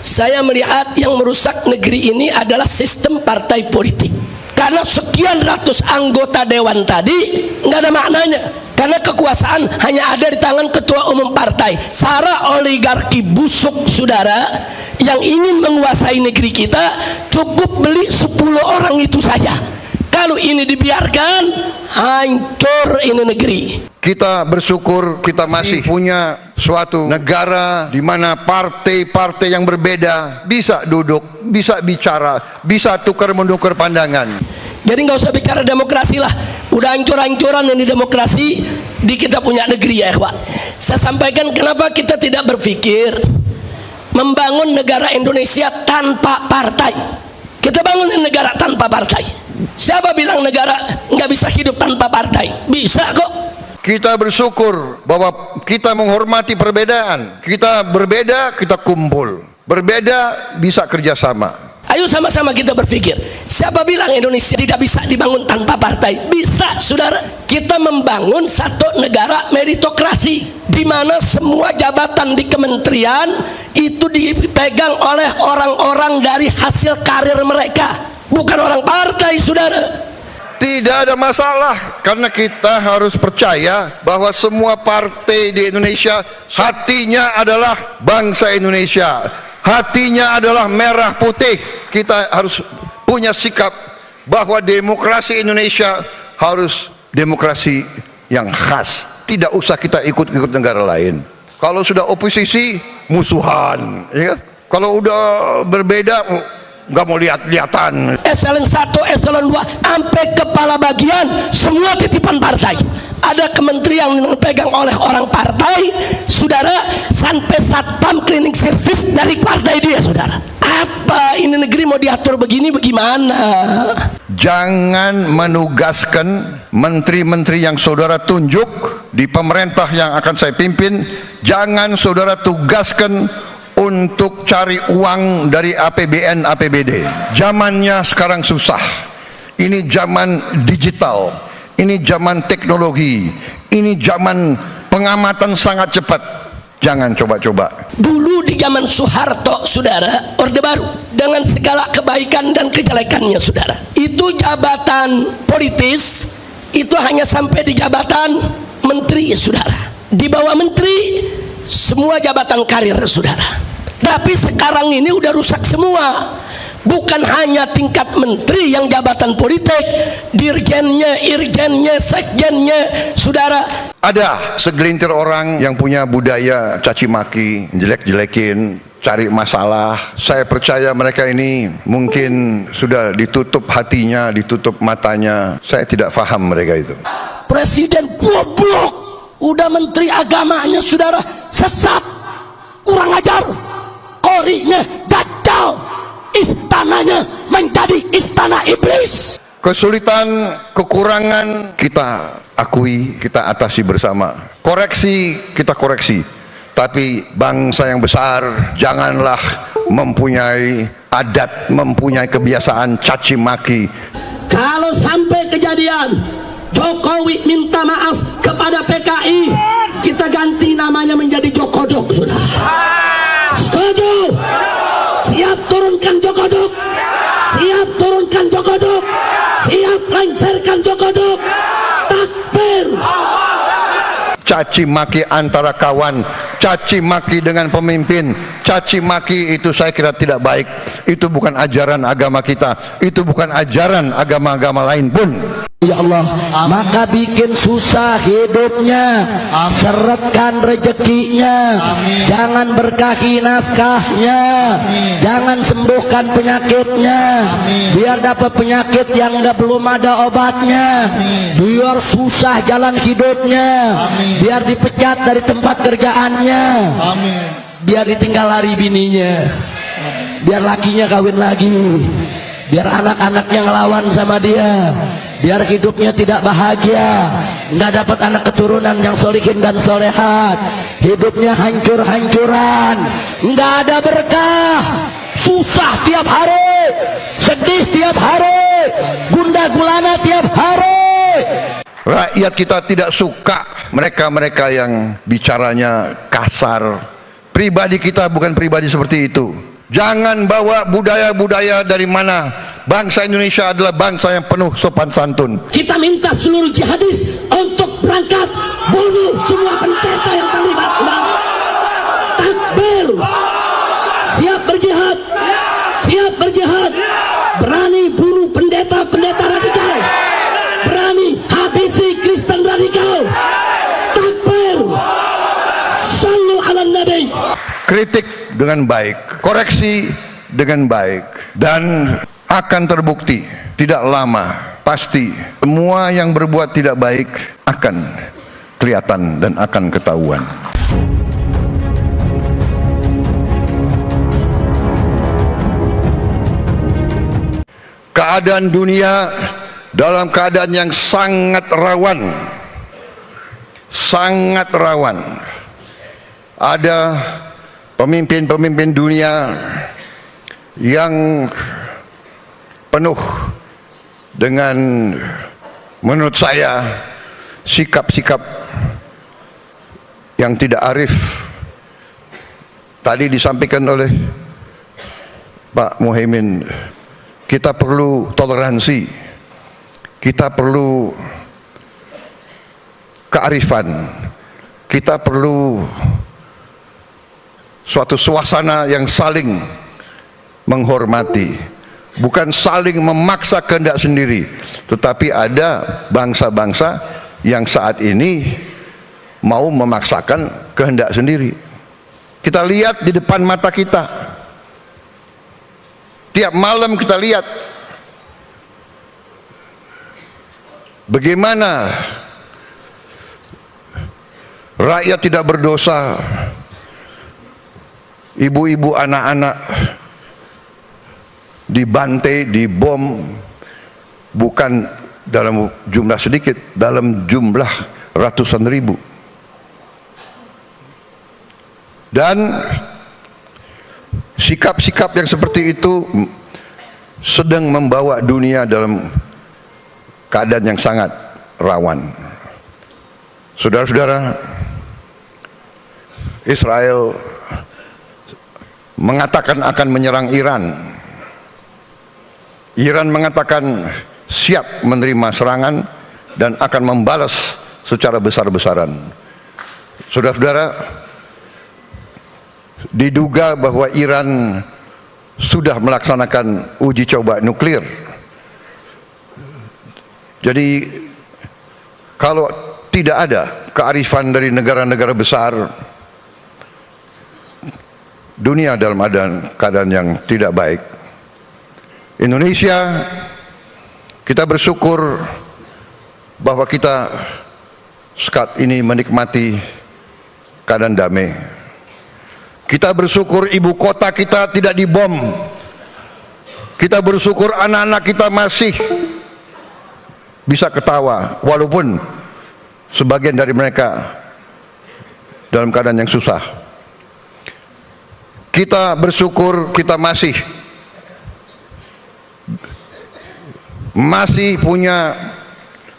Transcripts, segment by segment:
Saya melihat yang merusak negeri ini adalah sistem partai politik. Karena sekian ratus anggota dewan tadi nggak ada maknanya. Karena kekuasaan hanya ada di tangan ketua umum partai. Sara oligarki busuk, saudara, yang ingin menguasai negeri kita, cukup beli 10 orang itu saja. Kalau ini dibiarkan, hancur ini negeri. Kita bersyukur kita masih punya suatu negara di mana partai-partai yang berbeda bisa duduk, bisa bicara, bisa tukar-menukar pandangan. Jadi nggak usah bicara demokrasi lah, udah hancur-hancuran ini demokrasi di kita punya negeri ya ikhwan. Saya sampaikan kenapa kita tidak berpikir membangun negara Indonesia tanpa partai. Kita bangun negara tanpa partai. Siapa bilang negara nggak bisa hidup tanpa partai? Bisa kok. Kita bersyukur bahwa kita menghormati perbedaan. Kita berbeda, kita kumpul. Berbeda, bisa kerjasama. Ayo sama-sama kita berpikir. Siapa bilang Indonesia tidak bisa dibangun tanpa partai? Bisa, saudara. Kita membangun satu negara meritokrasi, di mana semua jabatan di kementerian itu dipegang oleh orang-orang dari hasil karir mereka, bukan orang partai, saudara. Tidak ada masalah, karena kita harus percaya bahwa semua partai di Indonesia hatinya adalah bangsa Indonesia, hatinya adalah merah putih. Kita harus punya sikap bahwa demokrasi Indonesia harus demokrasi yang khas. Tidak usah kita ikut-ikut negara lain. Kalau sudah oposisi, musuhan, ya kan? Kalau udah berbeda, nggak mau lihat-lihatan. Eselon 1, eselon 2, sampai kepala bagian semua titipan partai. Ada kementerian yang dipegang oleh orang partai, saudara, sampai satpam cleaning service dari partai dia, saudara. Apa ini negeri mau diatur begini bagaimana? Jangan menugaskan menteri-menteri yang saudara tunjuk di pemerintah yang akan saya pimpin, jangan saudara tugaskan untuk cari uang dari APBN, APBD. Zamannya sekarang susah. Ini zaman digital, ini zaman teknologi, ini zaman pengamatan sangat cepat. Jangan coba-coba. Dulu di zaman Soeharto, saudara, Orde Baru, dengan segala kebaikan dan kejelekannya, saudara, itu jabatan politis itu hanya sampai di jabatan menteri, saudara. Di bawah menteri semua jabatan karir, saudara. Tapi sekarang ini udah rusak semua. Bukan hanya tingkat menteri yang jabatan politik, dirjennya, irjennya, sekjennya, saudara. Ada segelintir orang yang punya budaya caci maki, jelek-jelekin, cari masalah. Saya percaya mereka ini mungkin sudah ditutup hatinya, ditutup matanya. Saya tidak paham mereka itu. Presiden goblok, udah menteri agamanya, saudara, sesat, kurang ajar, korinya dajjal, istananya menjadi istana iblis. Kesulitan, kekurangan kita akui, kita atasi bersama. Koreksi, kita koreksi. Tapi bangsa yang besar janganlah mempunyai adat, mempunyai kebiasaan caci maki. Kalau sampai kejadian Jokowi minta maaf kepada PKI, kita ganti namanya menjadi Jokodok, sudah. Setuju? Siap turunkan Jokodok, siap turunkan Jokodok, siap lengserkan Jokodok. Takbir. Caci maki antara kawan, caci maki dengan pemimpin, caci maki itu saya kira tidak baik. Itu bukan ajaran agama kita, itu bukan ajaran agama-agama lain pun. Ya Allah, maka bikin susah hidupnya, seretkan rezekinya, jangan berkahi nafkahnya, jangan sembuhkan penyakitnya, biar dapat penyakit yang belum ada obatnya, biar susah jalan hidupnya, biar dipecat dari tempat kerjaannya, biar ditinggal lari bininya, biar lakinya kawin lagi, biar anak-anaknya ngelawan sama dia, biar hidupnya tidak bahagia, nggak dapat anak keturunan yang solihin dan solehat, hidupnya hancur-hancuran, nggak ada berkah, susah tiap hari, sedih tiap hari, gundah gulana tiap hari. Rakyat kita tidak suka mereka-mereka yang bicaranya kasar. Pribadi kita bukan pribadi seperti itu. Jangan bawa budaya-budaya dari mana. Bangsa Indonesia adalah bangsa yang penuh sopan santun. Kita minta seluruh jihadis untuk berangkat bunuh semua pendeta yang terlibat. Takbir, siap berjihad, siap berjihad. Berani bunuh pendeta-pendeta radikal, berani habisi Kristen radikal. Takbir, sallu ala nabi. Kritik dengan baik, koreksi dengan baik, dan akan terbukti tidak lama pasti semua yang berbuat tidak baik akan kelihatan dan akan ketahuan. Keadaan dunia dalam keadaan yang sangat rawan, sangat rawan. Ada pemimpin-pemimpin dunia yang penuh dengan, menurut saya, sikap-sikap yang tidak arif. Tadi disampaikan oleh Pak Muhaimin, kita perlu toleransi, kita perlu kearifan, kita perlu suatu suasana yang saling menghormati. Bukan saling memaksa kehendak sendiri, tetapi ada bangsa-bangsa yang saat ini mau memaksakan kehendak sendiri. Kita lihat di depan mata kita, tiap malam kita lihat bagaimana rakyat tidak berdosa, ibu-ibu, anak-anak dibantai, dibom, bukan dalam jumlah sedikit, dalam jumlah ratusan ribu. Dan sikap-sikap yang seperti itu sedang membawa dunia dalam keadaan yang sangat rawan. Saudara-saudara, Israel mengatakan akan menyerang Iran. Iran mengatakan siap menerima serangan dan akan membalas secara besar-besaran. Saudara-saudara, diduga bahwa Iran sudah melaksanakan uji coba nuklir. Jadi kalau tidak ada kearifan dari negara-negara besar, dunia dalam keadaan yang tidak baik. Indonesia, kita bersyukur bahwa kita saat ini menikmati keadaan damai. Kita bersyukur ibu kota kita tidak dibom. Kita bersyukur anak-anak kita masih bisa ketawa, walaupun sebagian dari mereka dalam keadaan yang susah. Kita bersyukur kita masih punya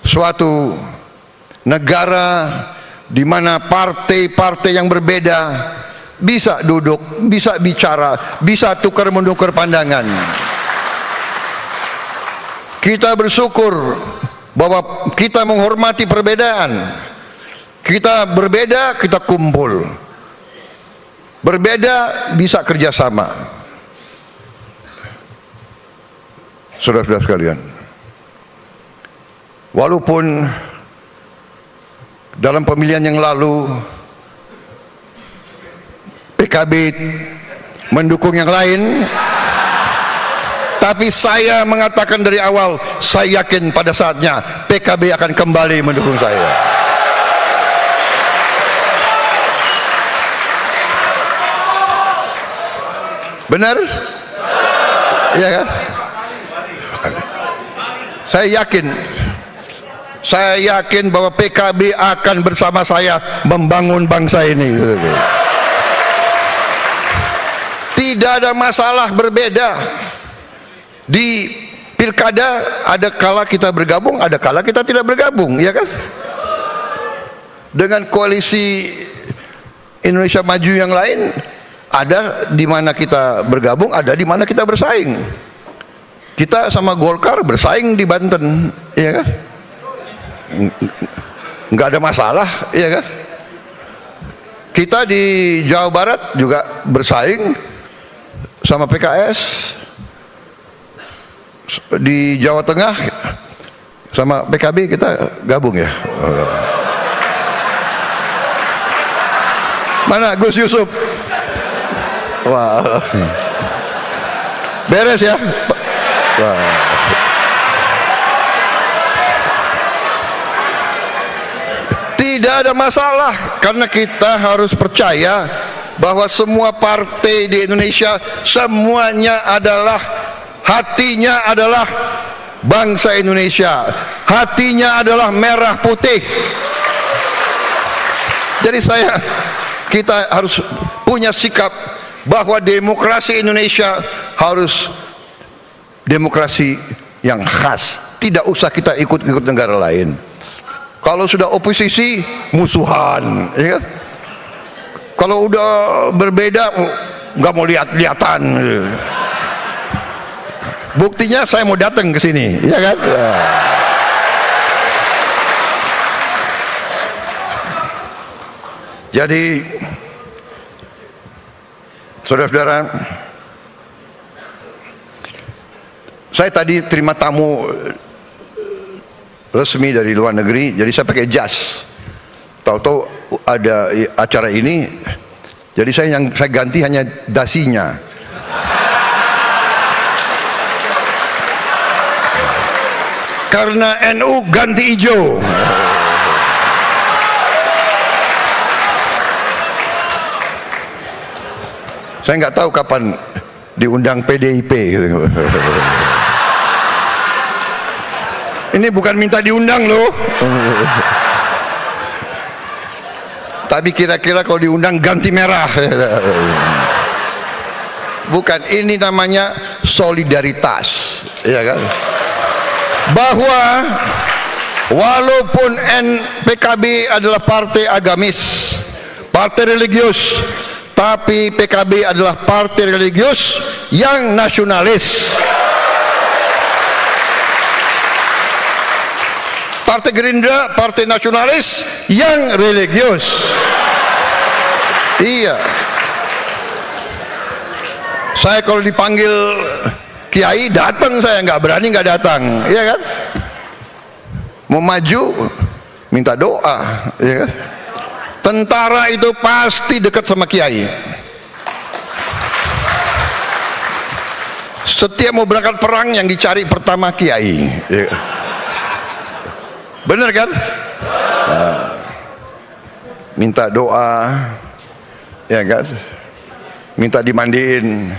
suatu negara di mana partai-partai yang berbeda bisa duduk, bisa bicara, bisa tukar-menukar pandangan. Kita bersyukur bahwa kita menghormati perbedaan. Kita berbeda, kita kumpul. Berbeda, bisa kerjasama. Saudara-saudara sekalian, walaupun dalam pemilihan yang lalu PKB mendukung yang lain, tapi saya mengatakan dari awal, saya yakin pada saatnya PKB akan kembali mendukung saya. Benar? Iya kan? Saya yakin bahwa PKB akan bersama saya membangun bangsa ini. Tidak ada masalah berbeda. Di pilkada ada kala kita bergabung, ada kala kita tidak bergabung, ya kan? Dengan koalisi Indonesia Maju yang lain ada di mana kita bergabung, ada di mana kita bersaing. Kita sama Golkar bersaing di Banten, ya kan? Nggak ada masalah, ya kan? Kita di Jawa Barat juga bersaing sama PKS, di Jawa Tengah sama PKB kita gabung ya. Mana Gus Yusuf? Wah, beres ya. Wah. Tidak ada masalah, karena kita harus percaya bahwa semua partai di Indonesia semuanya adalah, hatinya adalah bangsa Indonesia, hatinya adalah merah putih. Jadi kita harus punya sikap bahwa demokrasi Indonesia harus demokrasi yang khas, tidak usah kita ikut-ikut negara lain. Kalau sudah oposisi, musuhan, ya kan? Kalau udah berbeda, nggak mau lihat-lihatan. Buktinya saya mau datang ke sini, ya kan? Jadi, saudara-saudara, saya tadi terima tamu resmi dari luar negeri, jadi saya pakai jas. Tahu-tahu ada acara ini, jadi saya ganti hanya dasinya. Karena NU ganti hijau. Saya nggak tahu kapan diundang PDIP. Ini bukan minta diundang loh. Tapi kira-kira kalau diundang ganti merah. Bukan, ini namanya solidaritas, ya kan? Bahwa walaupun PKB adalah partai agamis, partai religius, tapi PKB adalah partai religius yang nasionalis. Partai Gerindra, partai nasionalis yang religius. Iya. Saya kalau dipanggil kiai datang, saya nggak berani nggak datang, iya kan? Mau maju minta doa, iya kan? Tentara itu pasti dekat sama kiai. Setiap mau berangkat perang yang dicari pertama kiai, iya. Bener kan? Nah, minta doa, ya kan? Minta dimandiin.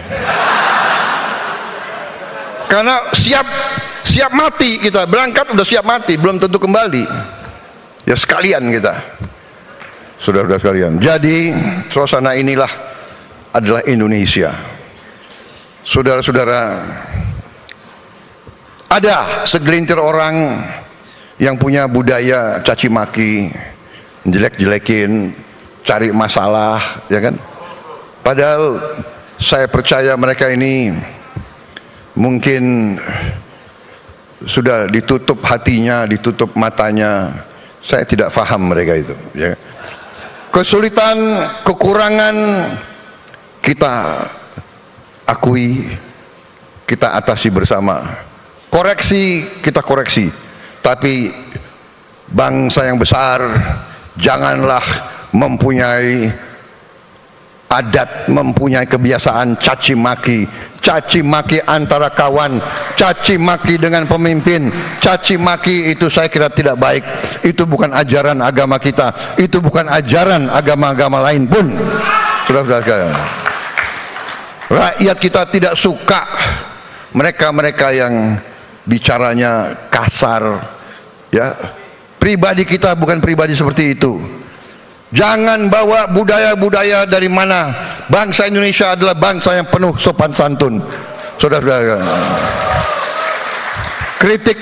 Karena siap mati kita, berangkat udah siap mati, belum tentu kembali. Ya sekalian kita, saudara-saudara sekalian. Jadi suasana inilah adalah Indonesia. Saudara-saudara, ada segelintir orang yang punya budaya caci maki, jelek-jelekin, cari masalah, ya kan? Padahal saya percaya mereka ini mungkin sudah ditutup hatinya, ditutup matanya. Saya tidak paham mereka itu, ya. Kesulitan, kekurangan kita akui, kita atasi bersama. Koreksi, kita koreksi. Tapi bangsa yang besar janganlah mempunyai adat, mempunyai kebiasaan caci maki antara kawan, caci maki dengan pemimpin, caci maki itu saya kira tidak baik. Itu bukan ajaran agama kita, itu bukan ajaran agama-agama lain pun. Saudara-saudara, rakyat kita tidak suka mereka-mereka yang bicaranya kasar, ya. Pribadi kita bukan pribadi seperti itu. Jangan bawa budaya-budaya dari mana. Bangsa Indonesia adalah bangsa yang penuh sopan santun. Saudara-saudara, kritik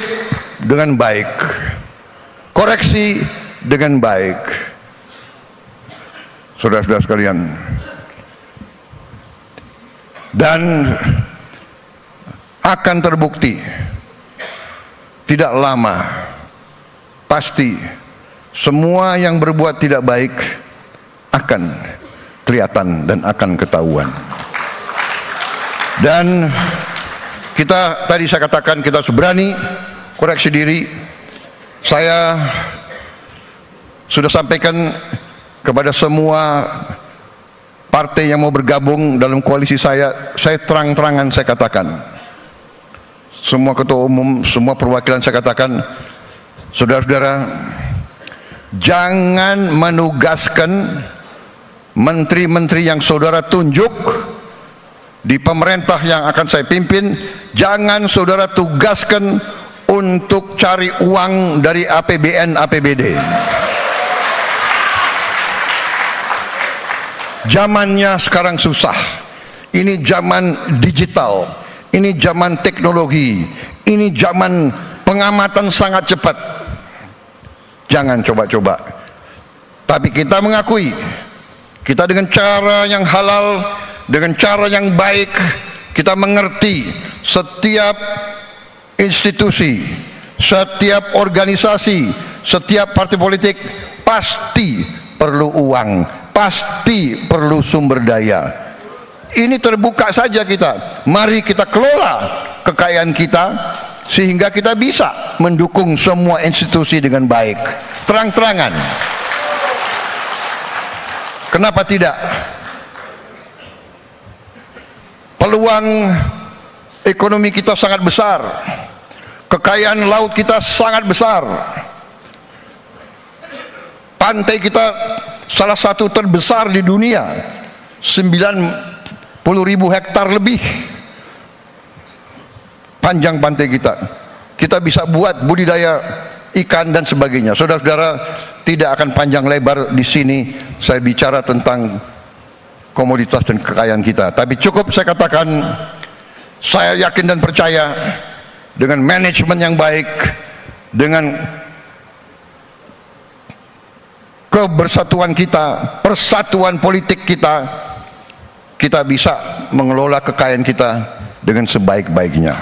dengan baik, koreksi dengan baik. Saudara-saudara sekalian, Dan akan terbukti tidak lama, pasti semua yang berbuat tidak baik akan kelihatan dan akan ketahuan. Dan kita, tadi saya katakan, kita harus berani koreksi diri. Saya sudah sampaikan kepada semua partai yang mau bergabung dalam koalisi saya terang-terangan saya katakan, semua ketua umum, semua perwakilan saya katakan, saudara-saudara, jangan menugaskan menteri-menteri yang saudara tunjuk di pemerintah yang akan saya pimpin, jangan saudara tugaskan untuk cari uang dari APBN, APBD. Zamannya sekarang susah. Ini zaman digital, ini zaman teknologi, ini zaman pengamatan sangat cepat. Jangan coba-coba. Tapi kita mengakui, kita dengan cara yang halal, dengan cara yang baik, kita mengerti setiap institusi, setiap organisasi, setiap partai politik pasti perlu uang, pasti perlu sumber daya. Ini terbuka saja kita. Mari kita kelola kekayaan kita sehingga kita bisa mendukung semua institusi dengan baik, terang-terangan. Kenapa tidak? Peluang ekonomi kita sangat besar, kekayaan laut kita sangat besar, pantai kita salah satu terbesar di dunia, 90.000 hektar lebih panjang pantai kita. Kita bisa buat budidaya ikan dan sebagainya. Saudara-saudara, tidak akan panjang lebar di sini saya bicara tentang komoditas dan kekayaan kita, tapi cukup saya katakan, saya yakin dan percaya dengan manajemen yang baik, dengan kebersatuan kita, persatuan politik kita, kita bisa mengelola kekayaan kita dengan sebaik-baiknya.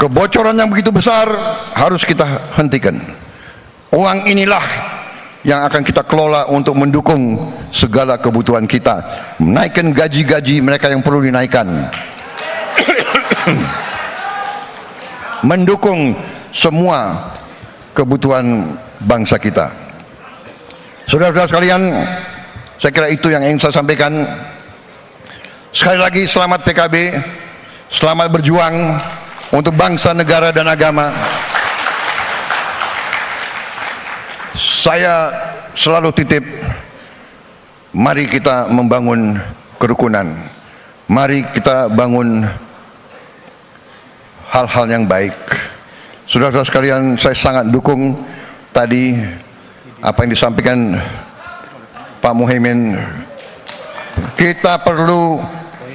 Kebocoran yang begitu besar harus kita hentikan. Uang inilah yang akan kita kelola untuk mendukung segala kebutuhan kita, menaikkan gaji-gaji mereka yang perlu dinaikkan, mendukung semua kebutuhan bangsa kita. Saudara-saudara sekalian, saya kira itu yang ingin saya sampaikan. Sekali lagi selamat PKB, selamat berjuang untuk bangsa, negara dan agama. Saya selalu titip, mari kita membangun kerukunan, mari kita bangun hal-hal yang baik. Saudara-saudara sekalian, saya sangat dukung tadi apa yang disampaikan Pak Muhaimin. Kita perlu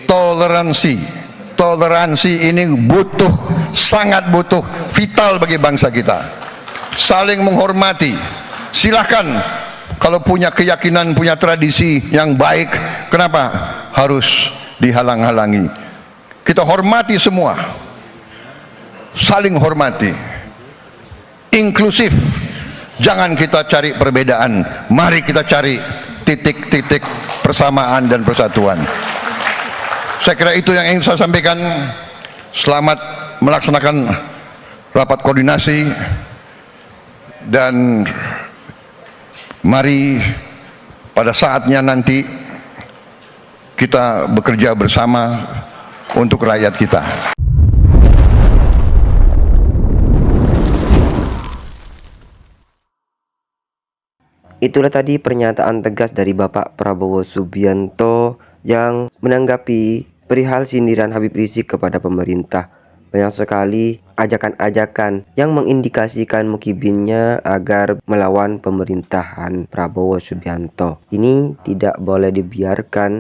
toleransi. Toleransi ini butuh, sangat butuh, vital bagi bangsa kita. Saling menghormati. Silahkan kalau punya keyakinan, punya tradisi yang baik, kenapa harus dihalang-halangi? Kita hormati semua, saling hormati, inklusif. Jangan kita cari perbedaan, mari kita cari titik-titik persamaan dan persatuan. Saya kira itu yang ingin saya sampaikan. Selamat melaksanakan rapat koordinasi, dan mari pada saatnya nanti kita bekerja bersama untuk rakyat kita. Itulah tadi pernyataan tegas dari Bapak Prabowo Subianto yang menanggapi perihal sindiran Habib Rizik kepada pemerintah. Banyak sekali ajakan-ajakan yang mengindikasikan mukibinnya agar melawan pemerintahan Prabowo Subianto. Ini tidak boleh dibiarkan,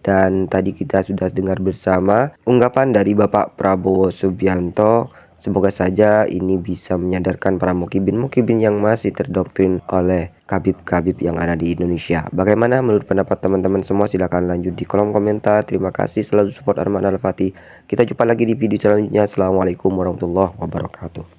dan tadi kita sudah dengar bersama ungkapan dari Bapak Prabowo Subianto Semoga saja ini bisa menyadarkan para mukibin yang masih terdoktrin oleh Khabib yang ada di Indonesia. Bagaimana menurut pendapat teman-teman semua? Silahkan lanjut di kolom komentar. Terima kasih selalu support Arman Al-Fatih. Kita jumpa lagi di video selanjutnya. Assalamualaikum warahmatullahi wabarakatuh.